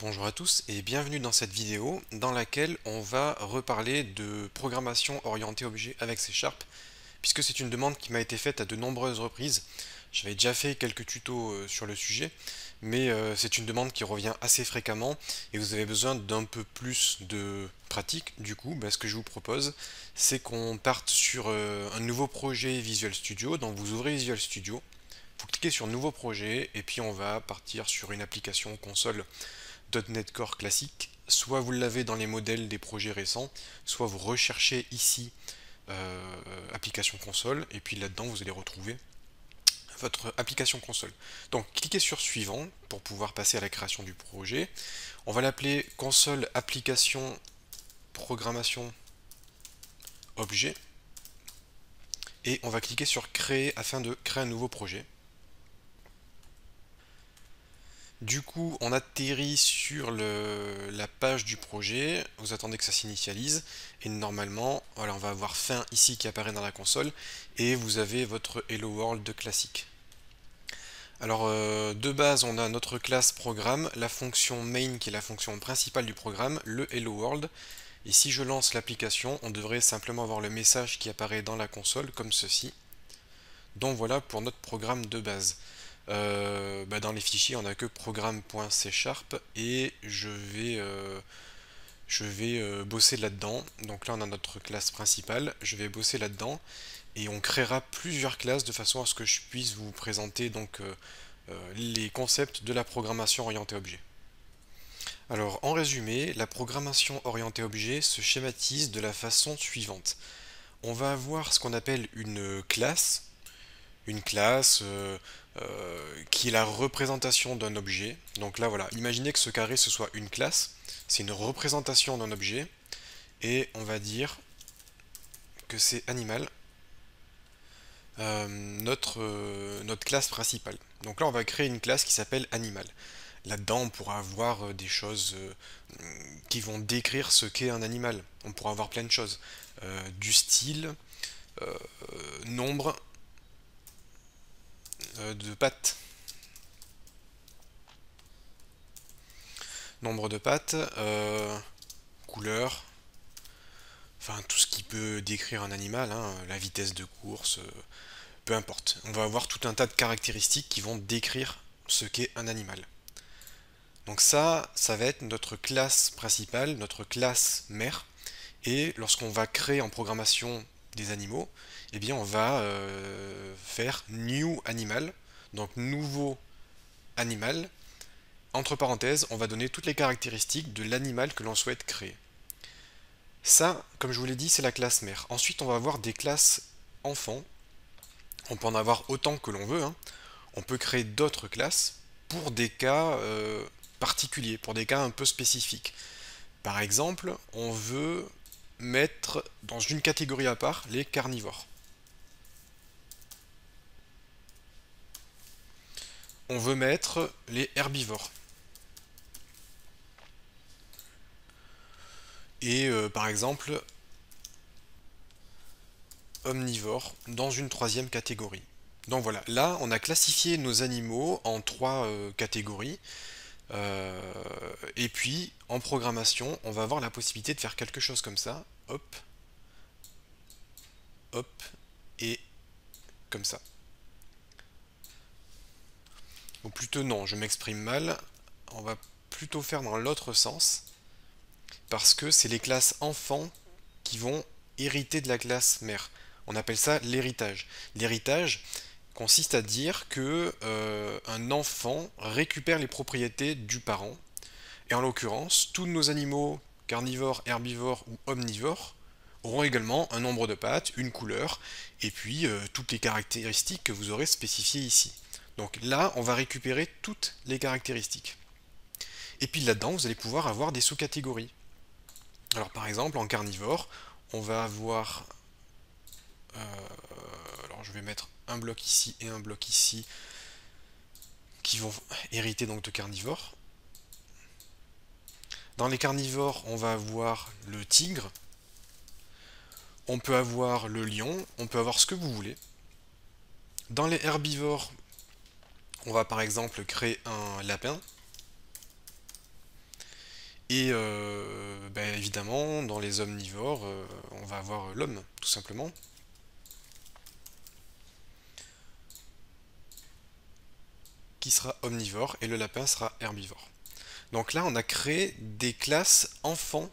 Bonjour à tous et bienvenue dans cette vidéo dans laquelle on va reparler de programmation orientée objet avec C Sharp puisque c'est une demande qui m'a été faite à de nombreuses reprises. J'avais déjà fait quelques tutos sur le sujet, mais c'est une demande qui revient assez fréquemment et vous avez besoin d'un peu plus de pratique. Du coup, ce que je vous propose, c'est qu'on parte sur un nouveau projet Visual Studio. Donc vous ouvrez Visual Studio, vous cliquez sur Nouveau projet et puis on va partir sur une application console .NET Core classique. Soit vous l'avez dans les modèles des projets récents, soit vous recherchez ici application console et puis là-dedans vous allez retrouver votre application console. Donc cliquez sur suivant pour pouvoir passer à la création du projet. On va l'appeler console application programmation objet et on va cliquer sur créer afin de créer un nouveau projet. Du coup, on atterrit sur la page du projet, vous attendez que ça s'initialise, et normalement, voilà, on va avoir fin ici qui apparaît dans la console, et vous avez votre Hello World classique. Alors, de base, on a notre classe programme, la fonction main qui est la fonction principale du programme, le Hello World, et si je lance l'application, on devrait simplement avoir le message qui apparaît dans la console, comme ceci. Donc voilà pour notre programme de base. Dans les fichiers, on n'a que programme.c# et je vais bosser là-dedans. Donc là, on a notre classe principale. Je vais bosser là-dedans et on créera plusieurs classes de façon à ce que je puisse vous présenter les concepts de la programmation orientée objet. Alors, en résumé, la programmation orientée objet se schématise de la façon suivante. On va avoir ce qu'on appelle une classe qui est la représentation d'un objet. Donc là, voilà, imaginez que ce carré, ce soit une classe, c'est une représentation d'un objet, et on va dire que c'est animal, notre classe principale. Donc là, on va créer une classe qui s'appelle animal. Là-dedans, on pourra avoir des choses qui vont décrire ce qu'est un animal. On pourra avoir plein de choses. Du style, nombre de pattes. Nombre de pattes, couleur, enfin tout ce qui peut décrire un animal, hein, la vitesse de course, peu importe. On va avoir tout un tas de caractéristiques qui vont décrire ce qu'est un animal. Donc ça va être notre classe principale, notre classe mère. Et lorsqu'on va créer en programmation des animaux, eh bien on va faire new animal, donc nouveau animal. Entre parenthèses, on va donner toutes les caractéristiques de l'animal que l'on souhaite créer. Ça, comme je vous l'ai dit, c'est la classe mère. Ensuite, on va avoir des classes enfants. On peut en avoir autant que l'on veut, hein. On peut créer d'autres classes pour des cas particuliers, pour des cas un peu spécifiques. Par exemple, on veut mettre dans une catégorie à part les carnivores. On veut mettre les herbivores. Et par exemple, omnivores dans une troisième catégorie. Donc voilà, là on a classifié nos animaux en trois catégories. Et puis en programmation, on va avoir la possibilité de faire quelque chose comme ça. Hop, hop, et comme ça. Ou plutôt non, je m'exprime mal. On va plutôt faire dans l'autre sens. Parce que c'est les classes enfants qui vont hériter de la classe mère. On appelle ça l'héritage. L'héritage consiste à dire que un enfant récupère les propriétés du parent. Et en l'occurrence, tous nos animaux, carnivores, herbivores ou omnivores, auront également un nombre de pattes, une couleur, et puis toutes les caractéristiques que vous aurez spécifiées ici. Donc là, on va récupérer toutes les caractéristiques. Et puis là-dedans, vous allez pouvoir avoir des sous-catégories. Alors par exemple, en carnivore, on va avoir... alors je vais mettre un bloc ici et un bloc ici qui vont hériter donc de carnivores. Dans les carnivores, on va avoir le tigre, on peut avoir le lion, on peut avoir ce que vous voulez. Dans les herbivores, on va par exemple créer un lapin. Et évidemment, dans les omnivores, on va avoir l'homme, tout simplement. Qui sera omnivore, et le lapin sera herbivore. Donc là, on a créé des classes enfants,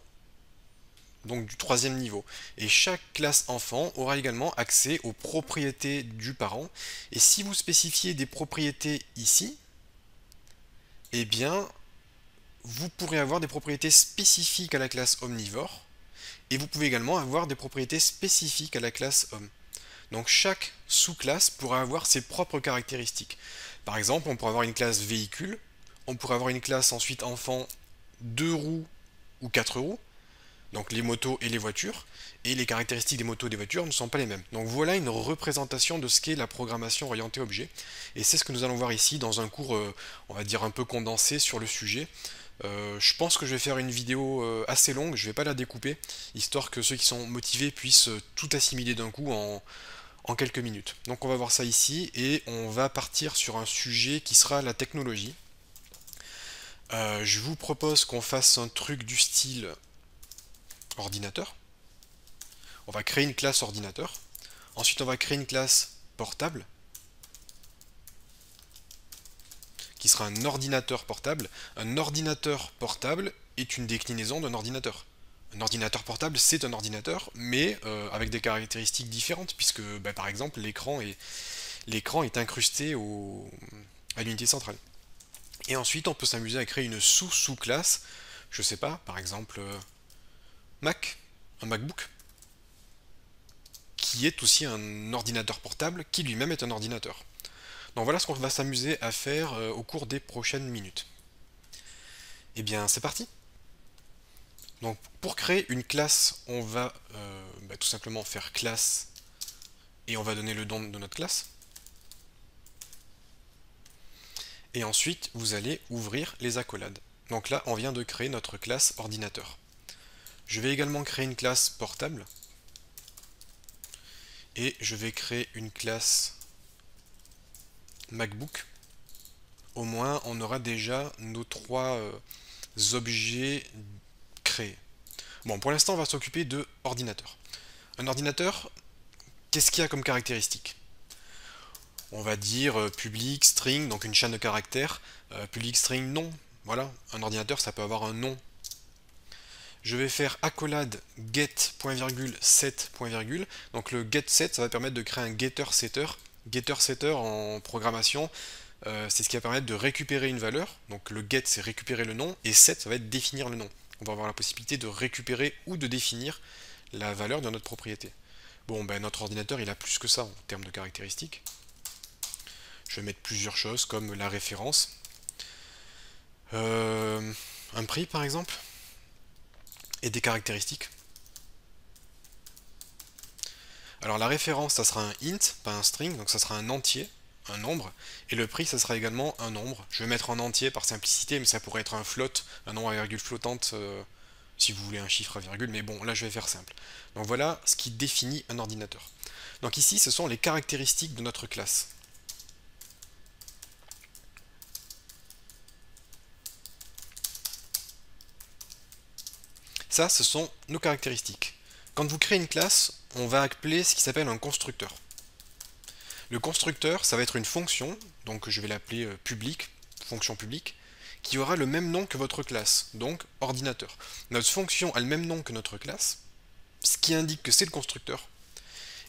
donc du troisième niveau. Et chaque classe enfant aura également accès aux propriétés du parent. Et si vous spécifiez des propriétés ici, eh bien, vous pourrez avoir des propriétés spécifiques à la classe omnivore, et vous pouvez également avoir des propriétés spécifiques à la classe homme. Donc chaque sous-classe pourra avoir ses propres caractéristiques. Par exemple, on pourra avoir une classe véhicule, on pourra avoir une classe ensuite enfant 2 roues ou 4 roues, donc les motos et les voitures, et les caractéristiques des motos et des voitures ne sont pas les mêmes. Donc voilà une représentation de ce qu'est la programmation orientée objet, et c'est ce que nous allons voir ici dans un cours, on va dire un peu condensé sur le sujet. Je pense que je vais faire une vidéo assez longue, je ne vais pas la découper, histoire que ceux qui sont motivés puissent tout assimiler d'un coup en quelques minutes. Donc on va voir ça ici, et on va partir sur un sujet qui sera la technologie. Je vous propose qu'on fasse un truc du style ordinateur. On va créer une classe ordinateur. Ensuite on va créer une classe portable, qui sera un ordinateur portable. Un ordinateur portable est une déclinaison d'un ordinateur. Un ordinateur portable, c'est un ordinateur, mais avec des caractéristiques différentes, puisque par exemple l'écran est incrusté à l'unité centrale. Et ensuite on peut s'amuser à créer une sous-sous-classe, je sais pas, par exemple Mac, un MacBook, qui est aussi un ordinateur portable, qui lui-même est un ordinateur. Donc voilà ce qu'on va s'amuser à faire au cours des prochaines minutes. Et bien c'est parti. Donc pour créer une classe, on va tout simplement faire classe, et on va donner le nom de notre classe. Et ensuite vous allez ouvrir les accolades. Donc là on vient de créer notre classe ordinateur. Je vais également créer une classe portable, et je vais créer une classe MacBook. Au moins on aura déjà nos trois objets créés. Bon, pour l'instant on va s'occuper de ordinateur. Un ordinateur, qu'est-ce qu'il y a comme caractéristique? On va dire public, string, donc une chaîne de caractères, public, string, nom. Voilà, un ordinateur ça peut avoir un nom. Je vais faire accolade get, point virgule, set, point virgule. Donc le get set, ça va permettre de créer un getter setter. Getter setter en programmation, c'est ce qui va permettre de récupérer une valeur. Donc le get c'est récupérer le nom, et set ça va être définir le nom. On va avoir la possibilité de récupérer ou de définir la valeur de notre propriété. Bon, notre ordinateur il a plus que ça en termes de caractéristiques. Je vais mettre plusieurs choses comme la référence, un prix par exemple, et des caractéristiques. Alors la référence ça sera un int, pas un string, donc ça sera un entier, un nombre, et le prix ça sera également un nombre. Je vais mettre en entier par simplicité, mais ça pourrait être un float, un nombre à virgule flottante, si vous voulez un chiffre à virgule, mais bon là je vais faire simple. Donc voilà ce qui définit un ordinateur. Donc ici ce sont les caractéristiques de notre classe. Ça, ce sont nos caractéristiques. Quand vous créez une classe, on va appeler ce qui s'appelle un constructeur. Le constructeur, ça va être une fonction, donc je vais l'appeler public, fonction publique, qui aura le même nom que votre classe, donc ordinateur. Notre fonction a le même nom que notre classe, ce qui indique que c'est le constructeur.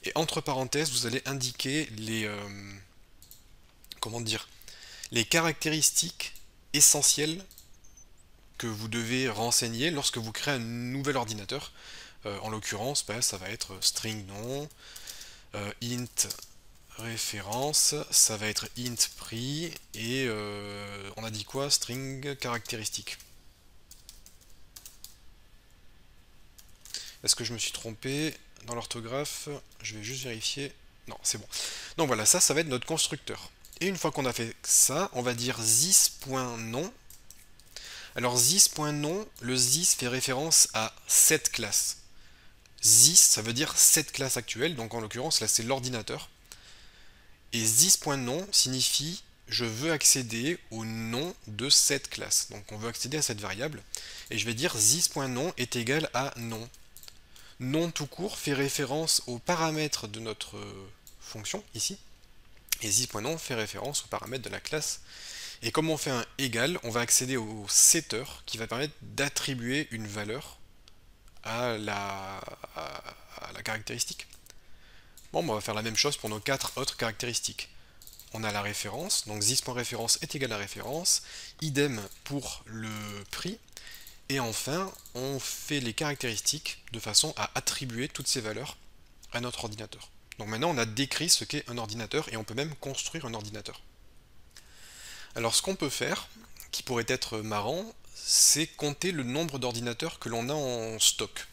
Et entre parenthèses, vous allez indiquer les caractéristiques essentielles que vous devez renseigner lorsque vous créez un nouvel ordinateur. En l'occurrence, ça va être string nom, int référence, ça va être int prix, et on a dit quoi? String caractéristique. Est-ce que je me suis trompé dans l'orthographe? Je vais juste vérifier. Non, c'est bon. Donc voilà, ça va être notre constructeur. Et une fois qu'on a fait ça, on va dire this.nom. Alors this.nom, le this fait référence à cette classe. This, ça veut dire cette classe actuelle, donc en l'occurrence là c'est l'ordinateur. Et this.nom signifie je veux accéder au nom de cette classe. Donc on veut accéder à cette variable, et je vais dire this.nom est égal à nom. Nom tout court fait référence aux paramètres de notre fonction, ici, et this.nom fait référence aux paramètres de la classe. Et comme on fait un égal, on va accéder au setter, qui va permettre d'attribuer une valeur à la caractéristique. Bon, on va faire la même chose pour nos 4 autres caractéristiques. On a la référence, donc this.référence est égal à référence, idem pour le prix, et enfin on fait les caractéristiques de façon à attribuer toutes ces valeurs à notre ordinateur. Donc maintenant on a décrit ce qu'est un ordinateur et on peut même construire un ordinateur. Alors ce qu'on peut faire, qui pourrait être marrant, c'est compter le nombre d'ordinateurs que l'on a en stock.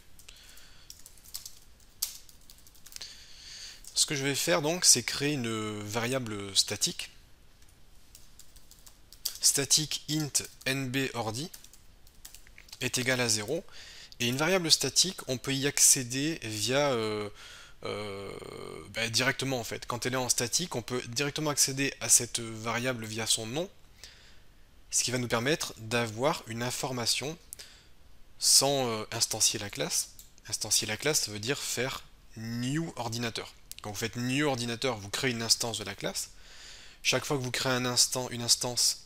Ce que je vais faire donc, c'est créer une variable statique. Static int nbordi est égal à 0. Et une variable statique, on peut y accéder via directement en fait. Quand elle est en statique, on peut directement accéder à cette variable via son nom, ce qui va nous permettre d'avoir une information sans instancier la classe. Instancier la classe, ça veut dire faire new ordinateur. Quand vous faites new ordinateur, vous créez une instance de la classe. Chaque fois que vous créez une instance,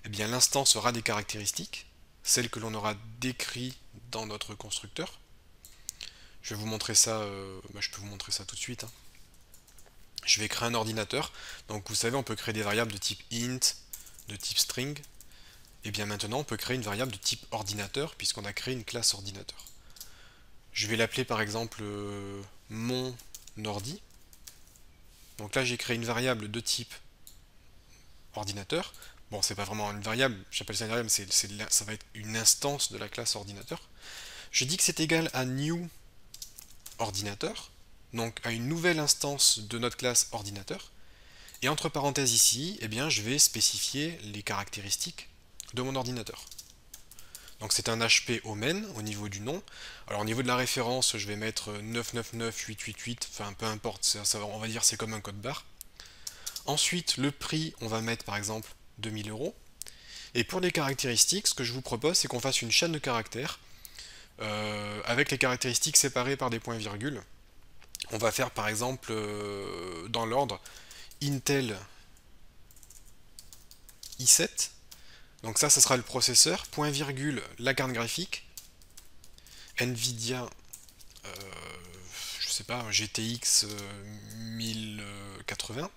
eh bien l'instance aura des caractéristiques, celles que l'on aura décrites dans notre constructeur. Je vais vous montrer ça, je peux vous montrer ça tout de suite. Je vais créer un ordinateur. Donc vous savez, on peut créer des variables de type int, de type string. Et bien maintenant, on peut créer une variable de type ordinateur, puisqu'on a créé une classe ordinateur. Je vais l'appeler par exemple mon ordi. Donc là, j'ai créé une variable de type ordinateur. Bon, c'est pas vraiment une variable, j'appelle ça une variable, ça va être une instance de la classe ordinateur. Je dis que c'est égal à new ordinateur, donc à une nouvelle instance de notre classe ordinateur. Et entre parenthèses ici, eh bien, je vais spécifier les caractéristiques de mon ordinateur. Donc c'est un HP au main au niveau du nom. Alors au niveau de la référence, je vais mettre 999888, enfin peu importe, on va dire c'est comme un code barre. Ensuite, le prix, on va mettre par exemple 2000 €. Et pour les caractéristiques, ce que je vous propose, c'est qu'on fasse une chaîne de caractères avec les caractéristiques séparées par des points-virgules. On va faire par exemple dans l'ordre Intel i7. Donc ça sera le processeur, point virgule, la carte graphique, Nvidia, je sais pas, GTX 1080,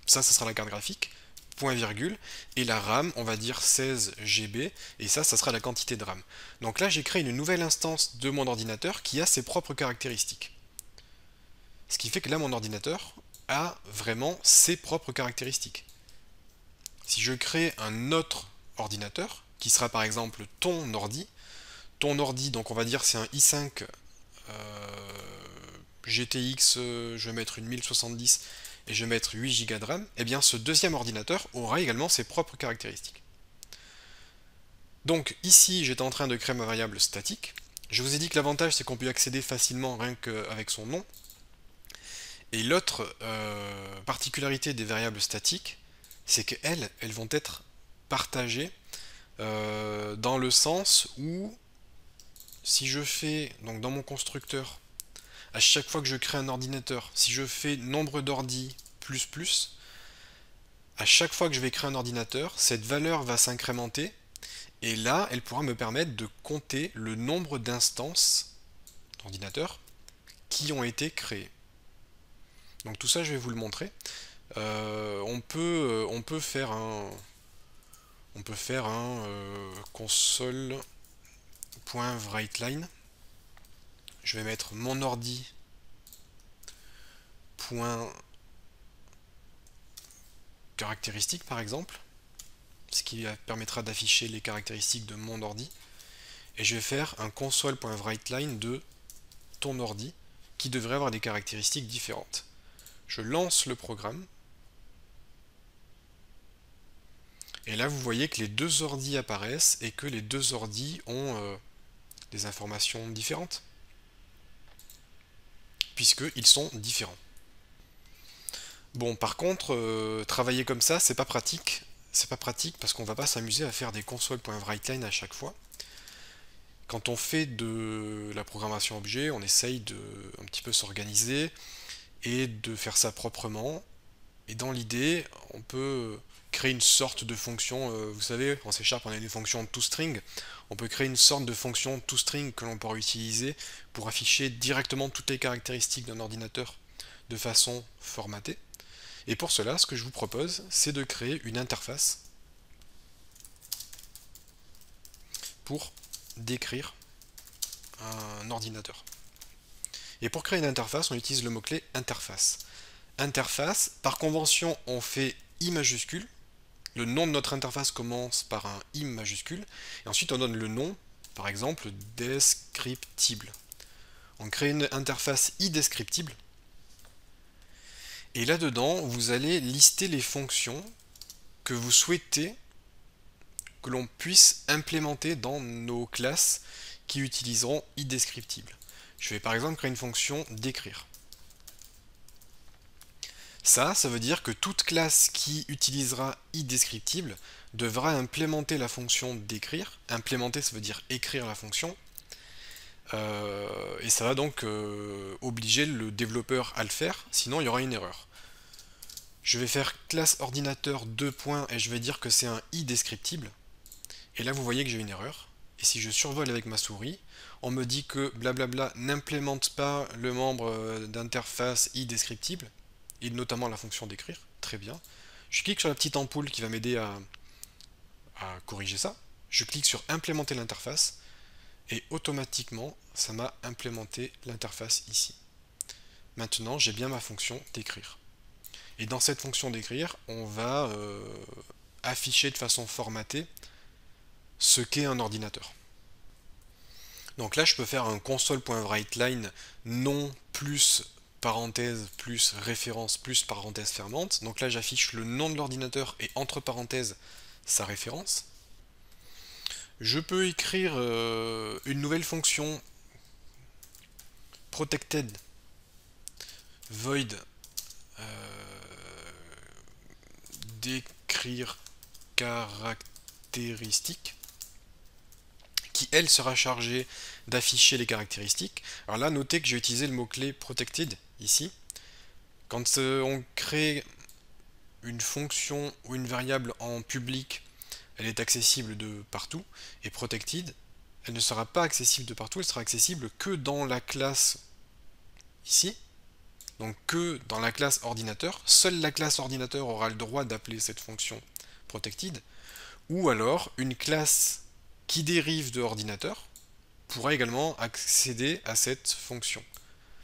ça sera la carte graphique, point virgule, et la RAM, on va dire 16 GB, et ça sera la quantité de RAM. Donc là, j'ai créé une nouvelle instance de mon ordinateur qui a ses propres caractéristiques. Ce qui fait que là, mon ordinateur a vraiment ses propres caractéristiques. Si je crée un autre ordinateur, qui sera par exemple ton ordi, donc on va dire c'est un i5 GTX, je vais mettre une 1070 et je vais mettre 8 Go de RAM, et bien ce deuxième ordinateur aura également ses propres caractéristiques. Donc ici j'étais en train de créer ma variable statique. Je vous ai dit que l'avantage c'est qu'on peut y accéder facilement rien qu'avec son nom. Et l'autre particularité des variables statiques, c'est qu'elles vont être partagées dans le sens où si je fais, donc dans mon constructeur, à chaque fois que je crée un ordinateur, si je fais nombre d'ordi plus, à chaque fois que je vais créer un ordinateur, cette valeur va s'incrémenter, et là, elle pourra me permettre de compter le nombre d'instances d'ordinateurs qui ont été créées. Donc tout ça, je vais vous le montrer. On peut faire un console.writeLine. Je vais mettre mon ordi point caractéristique par exemple, ce qui permettra d'afficher les caractéristiques de mon ordi. Et je vais faire un console.writeLine de ton ordi qui devrait avoir des caractéristiques différentes. Je lance le programme. Et là, vous voyez que les deux ordis apparaissent et que les deux ordis ont des informations différentes, puisqu'ils sont différents. Bon, par contre, travailler comme ça, c'est pas pratique. C'est pas pratique parce qu'on va pas s'amuser à faire des console.writeLine à chaque fois. Quand on fait de la programmation objet, on essaye de un petit peu s'organiser et de faire ça proprement. Et dans l'idée, on peut créer une sorte de fonction, vous savez, en C# on a une fonction toString, on peut créer une sorte de fonction toString que l'on pourra utiliser pour afficher directement toutes les caractéristiques d'un ordinateur de façon formatée. Et pour cela, ce que je vous propose, c'est de créer une interface pour décrire un ordinateur. Et pour créer une interface, on utilise le mot-clé interface. Interface, par convention, on fait I majuscule. Le nom de notre interface commence par un I majuscule. Et ensuite, on donne le nom, par exemple, descriptible. On crée une interface I descriptible. Et là-dedans, vous allez lister les fonctions que vous souhaitez que l'on puisse implémenter dans nos classes qui utiliseront iDescriptible. Je vais par exemple créer une fonction d'écrire. Ça veut dire que toute classe qui utilisera iDescriptible devra implémenter la fonction d'écrire. Implémenter, ça veut dire écrire la fonction. Et ça va donc obliger le développeur à le faire, sinon il y aura une erreur. Je vais faire classe ordinateur 2 points et je vais dire que c'est un iDescriptible. Et là vous voyez que j'ai une erreur. Et si je survole avec ma souris, on me dit que blablabla n'implémente pas le membre d'interface iDescriptible, et notamment la fonction d'écrire. Très bien. Je clique sur la petite ampoule qui va m'aider à corriger ça. Je clique sur implémenter l'interface et automatiquement ça m'a implémenté l'interface ici. Maintenant j'ai bien ma fonction d'écrire. Et dans cette fonction d'écrire, on va afficher de façon formatée ce qu'est un ordinateur. Donc là je peux faire un console.writeLine nom plus parenthèse plus référence plus parenthèse fermante. Donc là j'affiche le nom de l'ordinateur et entre parenthèses sa référence. Je peux écrire une nouvelle fonction protected void d'écrire caractéristiques qui elle sera chargée d'afficher les caractéristiques. Alors là notez que j'ai utilisé le mot-clé protected ici. Quand on crée une fonction ou une variable en public, elle est accessible de partout, et protected, elle ne sera pas accessible de partout, elle sera accessible que dans la classe ici, donc que dans la classe ordinateur. Seule la classe ordinateur aura le droit d'appeler cette fonction protected, ou alors une classe qui dérive de ordinateur pourra également accéder à cette fonction.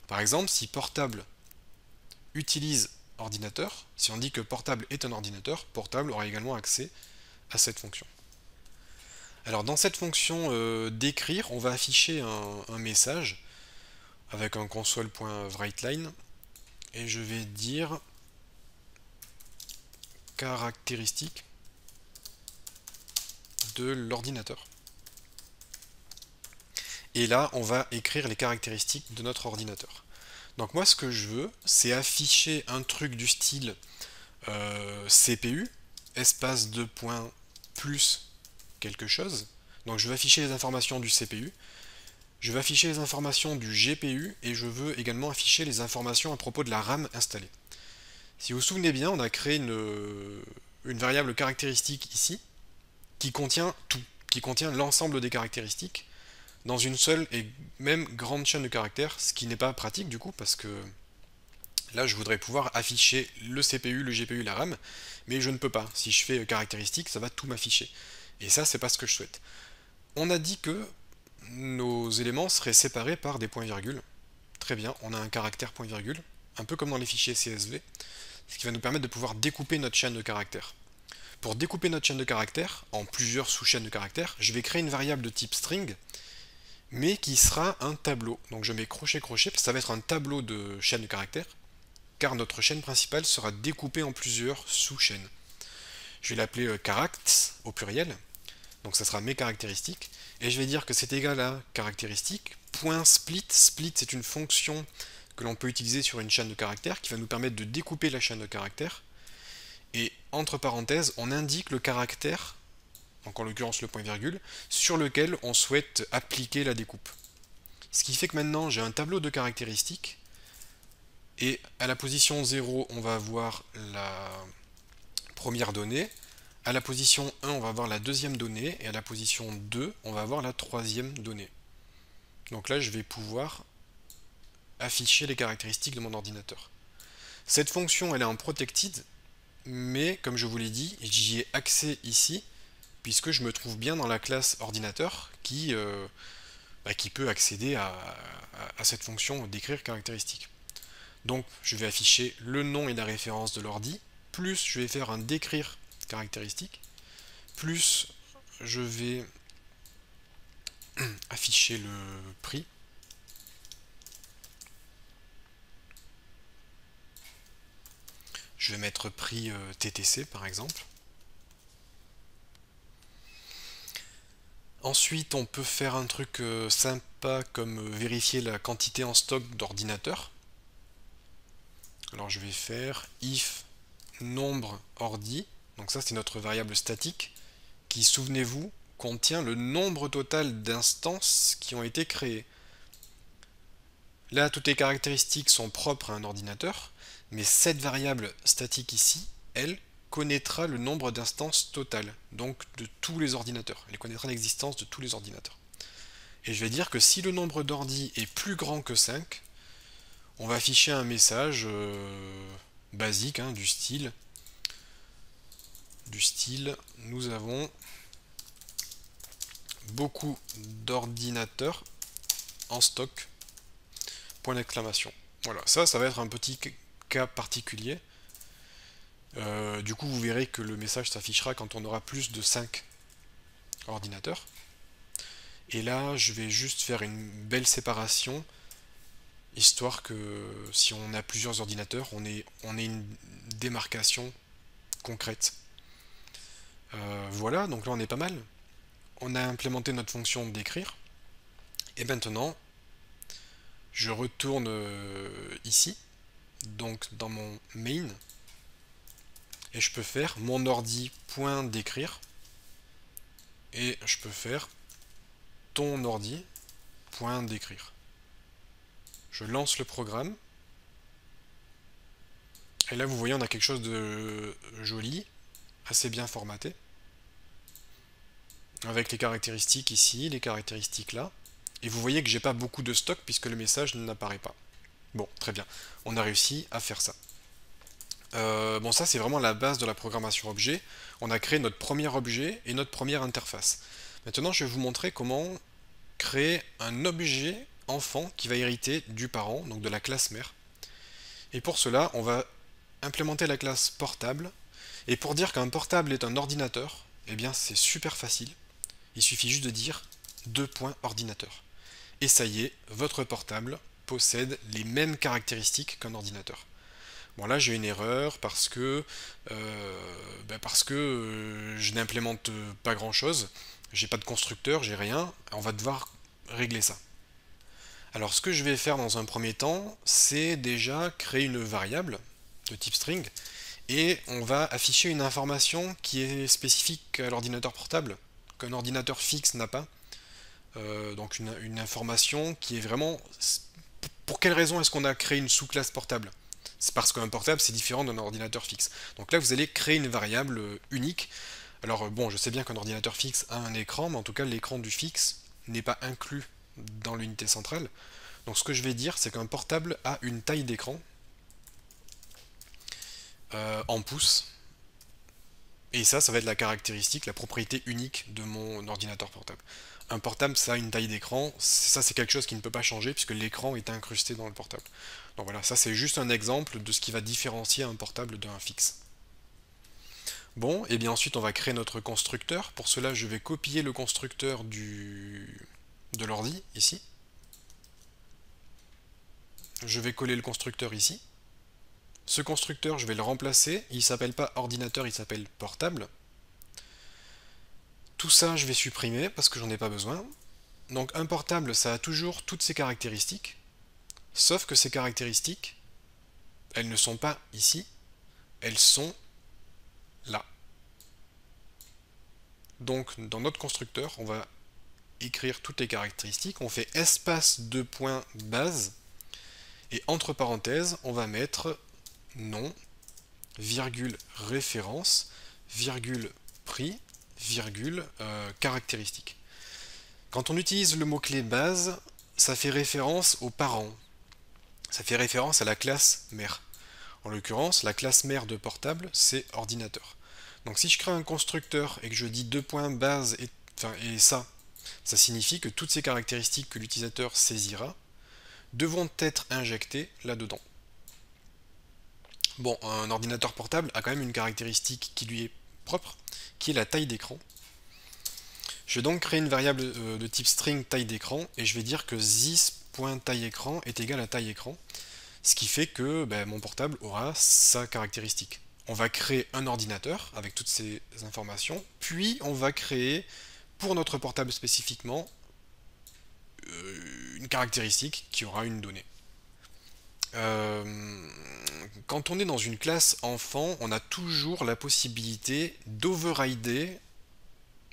Par exemple, si portable utilise ordinateur, si on dit que portable est un ordinateur, portable aura également accès à cette fonction. Alors dans cette fonction d'écrire, on va afficher un message avec un console.writeLine et je vais dire caractéristique de l'ordinateur. Et là, on va écrire les caractéristiques de notre ordinateur. Donc moi, ce que je veux, c'est afficher un truc du style CPU, espace 2 points plus quelque chose. Donc je vais afficher les informations du CPU, je vais afficher les informations du GPU, et je veux également afficher les informations à propos de la RAM installée. Si vous vous souvenez bien, on a créé une variable caractéristique ici, qui contient tout, qui contient l'ensemble des caractéristiques, dans une seule et même grande chaîne de caractères, ce qui n'est pas pratique du coup, parce que là je voudrais pouvoir afficher le CPU, le GPU, la RAM, mais je ne peux pas. Si je fais caractéristique, ça va tout m'afficher. Et ça, c'est pas ce que je souhaite. On a dit que nos éléments seraient séparés par des points-virgules. Très bien, on a un caractère point-virgule, un peu comme dans les fichiers CSV, ce qui va nous permettre de pouvoir découper notre chaîne de caractères. Pour découper notre chaîne de caractères en plusieurs sous-chaînes de caractères, je vais créer une variable de type string, mais qui sera un tableau. Donc je mets crochet-crochet, parce que ça va être un tableau de chaîne de caractères, car notre chaîne principale sera découpée en plusieurs sous-chaînes. Je vais l'appeler caracts au pluriel, donc ça sera mes caractéristiques, et je vais dire que c'est égal à caractéristique, point split. Split, c'est une fonction que l'on peut utiliser sur une chaîne de caractères qui va nous permettre de découper la chaîne de caractères. Et entre parenthèses, on indique le caractère, donc en l'occurrence le point virgule, sur lequel on souhaite appliquer la découpe. Ce qui fait que maintenant j'ai un tableau de caractéristiques, et à la position 0, on va avoir la première donnée, à la position 1, on va avoir la deuxième donnée, et à la position 2, on va avoir la troisième donnée. Donc là, je vais pouvoir afficher les caractéristiques de mon ordinateur. Cette fonction, elle est en protected, mais comme je vous l'ai dit, j'y ai accès ici, puisque je me trouve bien dans la classe ordinateur qui peut accéder à cette fonction d'écrire caractéristiques. Donc je vais afficher le nom et la référence de l'ordi, plus je vais faire un décrire caractéristique, plus je vais afficher le prix. Je vais mettre prix TTC par exemple. Ensuite, on peut faire un truc sympa comme vérifier la quantité en stock d'ordinateur. Alors je vais faire if nombre ordi, donc ça c'est notre variable statique, qui, souvenez-vous, contient le nombre total d'instances qui ont été créées. Là, toutes les caractéristiques sont propres à un ordinateur, mais cette variable statique ici, elle, connaîtra le nombre d'instances totales, donc de tous les ordinateurs. Elle connaîtra l'existence de tous les ordinateurs. Et je vais dire que si le nombre d'ordi est plus grand que 5, on va afficher un message basique, hein, du style nous avons beaucoup d'ordinateurs en stock, point d'exclamation. Voilà, ça va être un petit cas particulier. Du coup, vous verrez que le message s'affichera quand on aura plus de 5 ordinateurs. Et là, je vais juste faire une belle séparation, histoire que si on a plusieurs ordinateurs, on ait une démarcation concrète. Voilà, donc là on est pas mal. On a implémenté notre fonction d'écrire. Et maintenant, je retourne ici, donc dans mon main, et je peux faire mon ordi.d'écrire, et je peux faire ton ordi.d'écrire. Je lance le programme, et là vous voyez on a quelque chose de joli, assez bien formaté, avec les caractéristiques ici, les caractéristiques là, et vous voyez que j'ai pas beaucoup de stock puisque le message n'apparaît pas. Bon, très bien, on a réussi à faire ça. Bon, ça c'est vraiment la base de la programmation objet. On a créé notre premier objet et notre première interface. Maintenant je vais vous montrer comment créer un objet enfant qui va hériter du parent, donc de la classe mère. Et pour cela, on va implémenter la classe portable. Et pour dire qu'un portable est un ordinateur, eh bien c'est super facile. Il suffit juste de dire ordinateur. Et ça y est, votre portable possède les mêmes caractéristiques qu'un ordinateur. Bon là j'ai une erreur parce que je n'implémente pas grand chose, j'ai pas de constructeur, j'ai rien, on va devoir régler ça. Alors ce que je vais faire dans un premier temps, c'est déjà créer une variable de type string, et on va afficher une information qui est spécifique à l'ordinateur portable, qu'un ordinateur fixe n'a pas. Donc une information qui est vraiment... Pour quelle raison est-ce qu'on a créé une sous-classe portable? C'est parce qu'un portable c'est différent d'un ordinateur fixe. Donc là vous allez créer une variable unique. Alors bon, je sais bien qu'un ordinateur fixe a un écran, mais en tout cas l'écran du fixe n'est pas inclus dans l'unité centrale. Donc ce que je vais dire, c'est qu'un portable a une taille d'écran en pouces. Et ça va être la caractéristique, la propriété unique de mon ordinateur portable. Un portable, ça a une taille d'écran, ça c'est quelque chose qui ne peut pas changer puisque l'écran est incrusté dans le portable. Donc voilà, ça c'est juste un exemple de ce qui va différencier un portable d'un fixe. Bon, et bien ensuite on va créer notre constructeur. Pour cela, je vais copier le constructeur de l'ordi, ici. Je vais coller le constructeur ici. Ce constructeur, je vais le remplacer. Il ne s'appelle pas ordinateur, il s'appelle portable. Tout ça, je vais supprimer parce que j'en ai pas besoin. Donc un portable, ça a toujours toutes ses caractéristiques. Sauf que ces caractéristiques, elles ne sont pas ici, elles sont là. Donc dans notre constructeur, on va écrire toutes les caractéristiques, on fait espace de points base, et entre parenthèses, on va mettre nom, virgule référence, virgule prix, virgule caractéristique. Quand on utilise le mot-clé base, ça fait référence aux parents. Ça fait référence à la classe mère. En l'occurrence, la classe mère de portable, c'est ordinateur. Donc si je crée un constructeur et que je dis deux points base et ça signifie que toutes ces caractéristiques que l'utilisateur saisira devront être injectées là-dedans. Bon, un ordinateur portable a quand même une caractéristique qui lui est propre, qui est la taille d'écran. Je vais donc créer une variable de type string taille d'écran et je vais dire que this.tailleécran est égal à taille écran, ce qui fait que mon portable aura sa caractéristique. On va créer un ordinateur avec toutes ces informations, puis on va créer pour notre portable spécifiquement une caractéristique qui aura une donnée. Quand on est dans une classe enfant, on a toujours la possibilité d'overrider.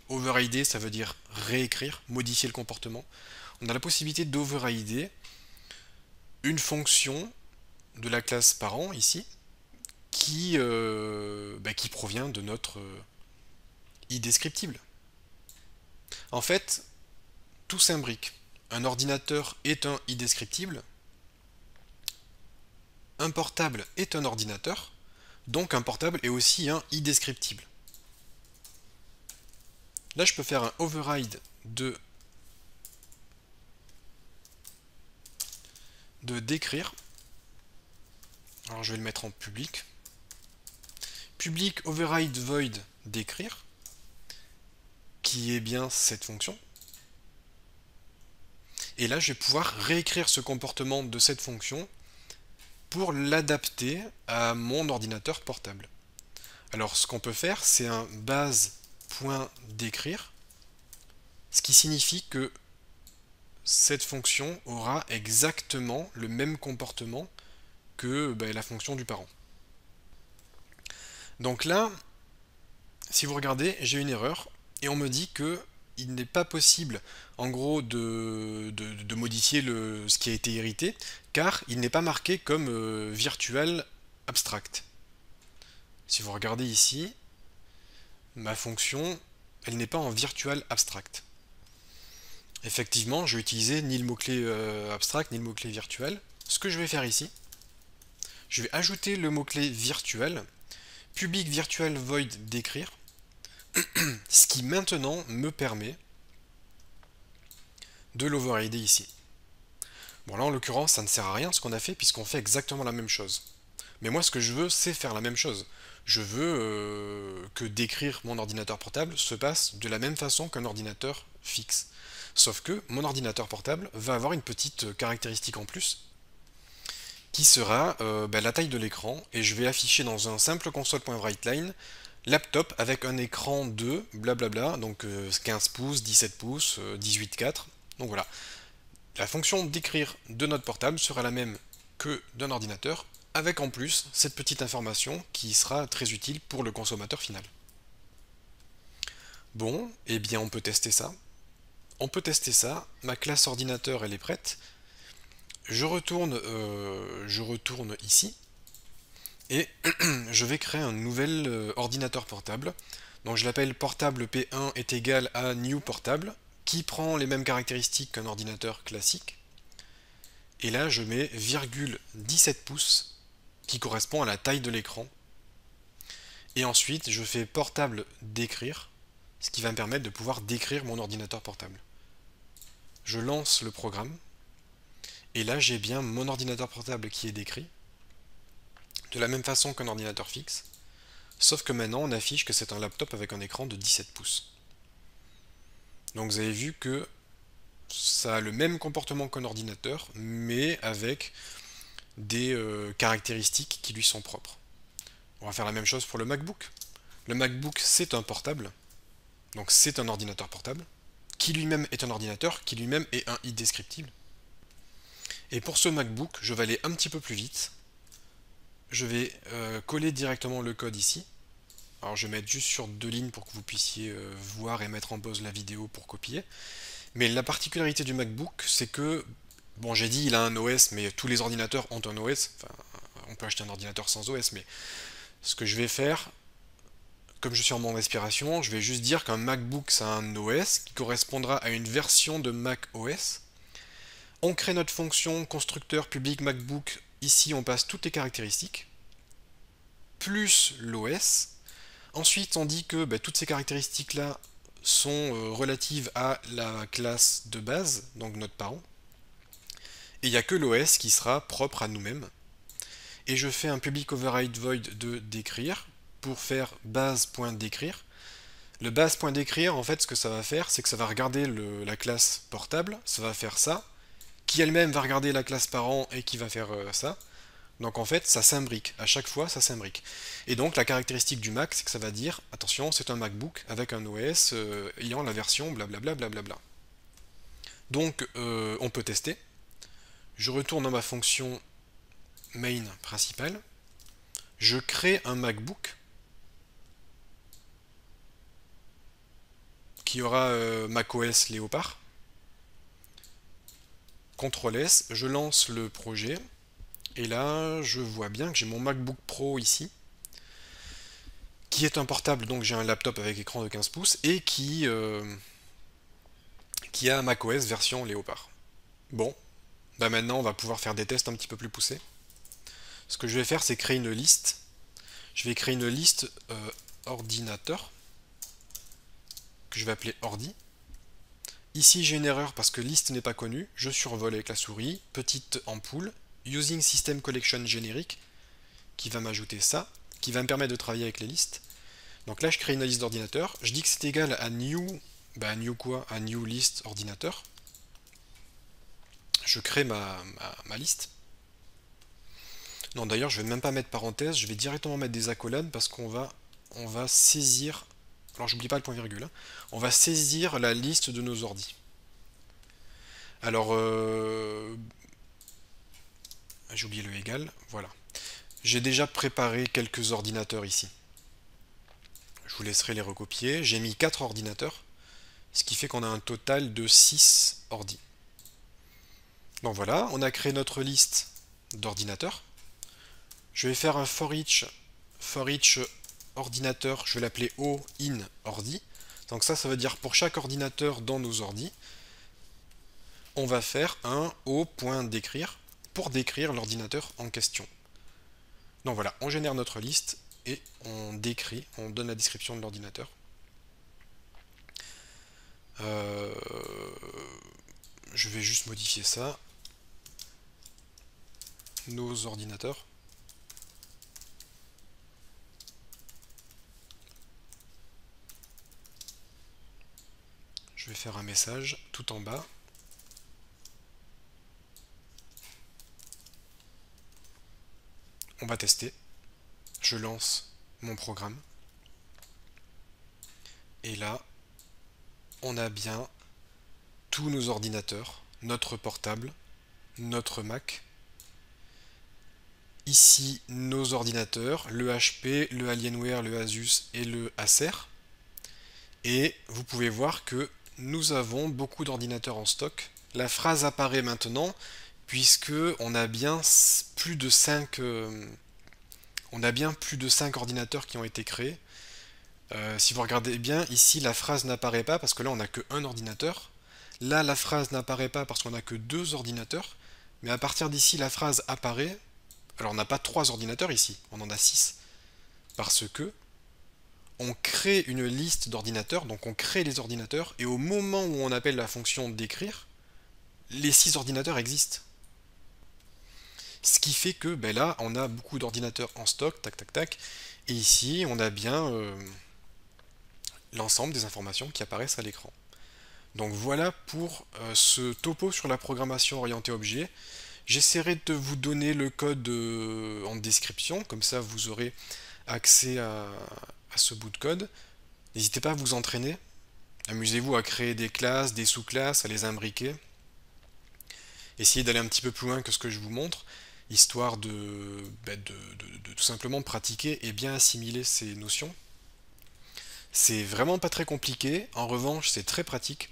Overrider, ça veut dire réécrire, modifier le comportement. On a la possibilité d'overrider une fonction de la classe parent, ici, qui provient de notre i-descriptible. En fait, tout s'imbrique. Un ordinateur est un i-descriptible, un portable est un ordinateur, donc un portable est aussi un i-descriptible. Là, je peux faire un override de décrire. Alors, je vais le mettre en public. Public override void décrire, qui est bien cette fonction. Et là, je vais pouvoir réécrire ce comportement de cette fonction pour l'adapter à mon ordinateur portable. Alors, ce qu'on peut faire, c'est un base.décrire, ce qui signifie que cette fonction aura exactement le même comportement que la fonction du parent. Donc là, si vous regardez, j'ai une erreur et on me dit que il n'est pas possible en gros de modifier ce qui a été hérité car il n'est pas marqué comme virtual abstract. Si vous regardez ici, ma fonction, elle n'est pas en virtual abstract. Effectivement, je vais utiliser ni le mot-clé abstract ni le mot-clé virtuel. Ce que je vais faire ici, je vais ajouter le mot-clé virtuel, public virtual void décrire, ce qui maintenant me permet de l'overrider ici. Bon là en l'occurrence ça ne sert à rien ce qu'on a fait puisqu'on fait exactement la même chose. Mais moi ce que je veux c'est faire la même chose. Je veux que décrire mon ordinateur portable se passe de la même façon qu'un ordinateur fixe. Sauf que mon ordinateur portable va avoir une petite caractéristique en plus qui sera la taille de l'écran et je vais afficher dans un simple console.writeLine laptop avec un écran de blablabla, donc 15 pouces, 17 pouces, 18,4. Donc voilà. La fonction d'écrire de notre portable sera la même que d'un ordinateur, avec en plus cette petite information qui sera très utile pour le consommateur final. Bon, eh bien on peut tester ça. On peut tester ça. Ma classe ordinateur elle est prête. Je retourne ici. Et je vais créer un nouvel ordinateur portable. Donc je l'appelle portable P1 est égal à new portable, qui prend les mêmes caractéristiques qu'un ordinateur classique. Et là je mets virgule 17 pouces, qui correspond à la taille de l'écran. Et ensuite je fais portable décrire, ce qui va me permettre de pouvoir décrire mon ordinateur portable. Je lance le programme, et là j'ai bien mon ordinateur portable qui est décrit, de la même façon qu'un ordinateur fixe, sauf que maintenant on affiche que c'est un laptop avec un écran de 17 pouces. Donc vous avez vu que ça a le même comportement qu'un ordinateur, mais avec des caractéristiques qui lui sont propres. On va faire la même chose pour le MacBook. Le MacBook c'est un portable, donc c'est un ordinateur portable, qui lui-même est un ordinateur, qui lui-même est un i-descriptible. Et pour ce MacBook, je vais aller un petit peu plus vite. Je vais coller directement le code ici. Alors je vais mettre juste sur 2 lignes pour que vous puissiez voir et mettre en pause la vidéo pour copier. Mais la particularité du MacBook, c'est que, bon, j'ai dit il a un OS, mais tous les ordinateurs ont un OS. Enfin, on peut acheter un ordinateur sans OS, mais ce que je vais faire, comme je suis en mode respiration, je vais juste dire qu'un MacBook c'est un OS qui correspondra à une version de Mac OS. On crée notre fonction constructeur public MacBook. Ici, on passe toutes les caractéristiques, plus l'OS. Ensuite, on dit que toutes ces caractéristiques-là sont relatives à la classe de base, donc notre parent. Et il n'y a que l'OS qui sera propre à nous-mêmes. Et je fais un public override void de décrire pour faire base.décrire. Le base.décrire, en fait, ce que ça va faire, c'est que ça va regarder la classe portable, ça va faire ça, qui elle-même va regarder la classe parent et qui va faire ça. Donc en fait, ça s'imbrique. À chaque fois, ça s'imbrique. Et donc la caractéristique du Mac, c'est que ça va dire, attention, c'est un MacBook avec un OS ayant la version blablabla blablabla. Donc on peut tester. Je retourne dans ma fonction main principale. Je crée un MacBook qui aura macOS Léopard. CTRL S, je lance le projet. Et là, je vois bien que j'ai mon MacBook Pro ici, qui est un portable, donc j'ai un laptop avec écran de 15 pouces, et qui a macOS version Léopard. Bon, maintenant on va pouvoir faire des tests un petit peu plus poussés. Ce que je vais faire, c'est créer une liste. Je vais créer une liste ordinateur, que je vais appeler ordi. Ici j'ai une erreur parce que liste n'est pas connue. Je survole avec la souris, petite ampoule, using system collection générique, qui va m'ajouter ça, qui va me permettre de travailler avec les listes. Donc là je crée une liste d'ordinateur. Je dis que c'est égal à new, new quoi? À new list ordinateur. Je crée ma liste. Non, d'ailleurs, je vais même pas mettre parenthèse, je vais directement mettre des accolades parce qu'on va saisir. Alors, j'oublie pas le point virgule. Hein. On va saisir la liste de nos ordis. Alors, j'ai oublié le égal. Voilà. J'ai déjà préparé quelques ordinateurs ici. Je vous laisserai les recopier. J'ai mis 4 ordinateurs, ce qui fait qu'on a un total de 6 ordis. Donc voilà, on a créé notre liste d'ordinateurs. Je vais faire un for each ordinateur, je vais l'appeler O in ordi. Donc ça veut dire pour chaque ordinateur dans nos ordis, on va faire un O.décrire pour décrire l'ordinateur en question. Donc voilà, on génère notre liste et on décrit, on donne la description de l'ordinateur. Je vais juste modifier ça. Nos ordinateurs. Je vais faire un message tout en bas. On va tester. Je lance mon programme. Et là, on a bien tous nos ordinateurs, notre portable, notre Mac. Ici, nos ordinateurs, le HP, le Alienware, le Asus et le Acer. Et vous pouvez voir que nous avons beaucoup d'ordinateurs en stock. La phrase apparaît maintenant puisque on a bien plus de 5 ordinateurs qui ont été créés. Si vous regardez bien, ici la phrase n'apparaît pas parce que là on n'a qu'un ordinateur. Là la phrase n'apparaît pas parce qu'on n'a que 2 ordinateurs. Mais à partir d'ici la phrase apparaît. Alors on n'a pas 3 ordinateurs ici, on en a 6. Parce que on crée une liste d'ordinateurs, donc on crée les ordinateurs, et au moment où on appelle la fonction d'écrire, les 6 ordinateurs existent. Ce qui fait que là, on a beaucoup d'ordinateurs en stock, tac tac tac, et ici, on a bien l'ensemble des informations qui apparaissent à l'écran. Donc voilà pour ce topo sur la programmation orientée objet. J'essaierai de vous donner le code en description, comme ça vous aurez accès à ce bout de code. N'hésitez pas à vous entraîner. Amusez-vous à créer des classes, des sous-classes, à les imbriquer. essayer d'aller un petit peu plus loin que ce que je vous montre, histoire de tout simplement pratiquer et bien assimiler ces notions. C'est vraiment pas très compliqué, en revanche c'est très pratique.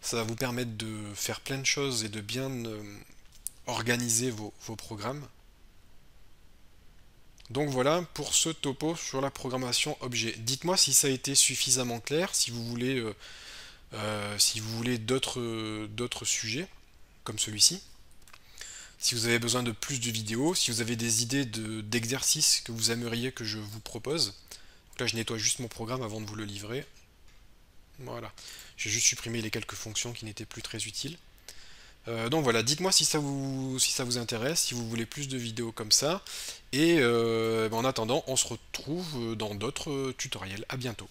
Ça va vous permettre de faire plein de choses et de bien organiser vos programmes. Donc voilà pour ce topo sur la programmation objet. Dites-moi si ça a été suffisamment clair, si vous voulez d'autres sujets comme celui-ci. Si vous avez besoin de plus de vidéos, si vous avez des idées d'exercices que vous aimeriez que je vous propose. Donc là je nettoie juste mon programme avant de vous le livrer. Voilà. J'ai juste supprimé les quelques fonctions qui n'étaient plus très utiles. Donc voilà, dites-moi si ça vous intéresse, si vous voulez plus de vidéos comme ça. Et en attendant, on se retrouve dans d'autres tutoriels. À bientôt.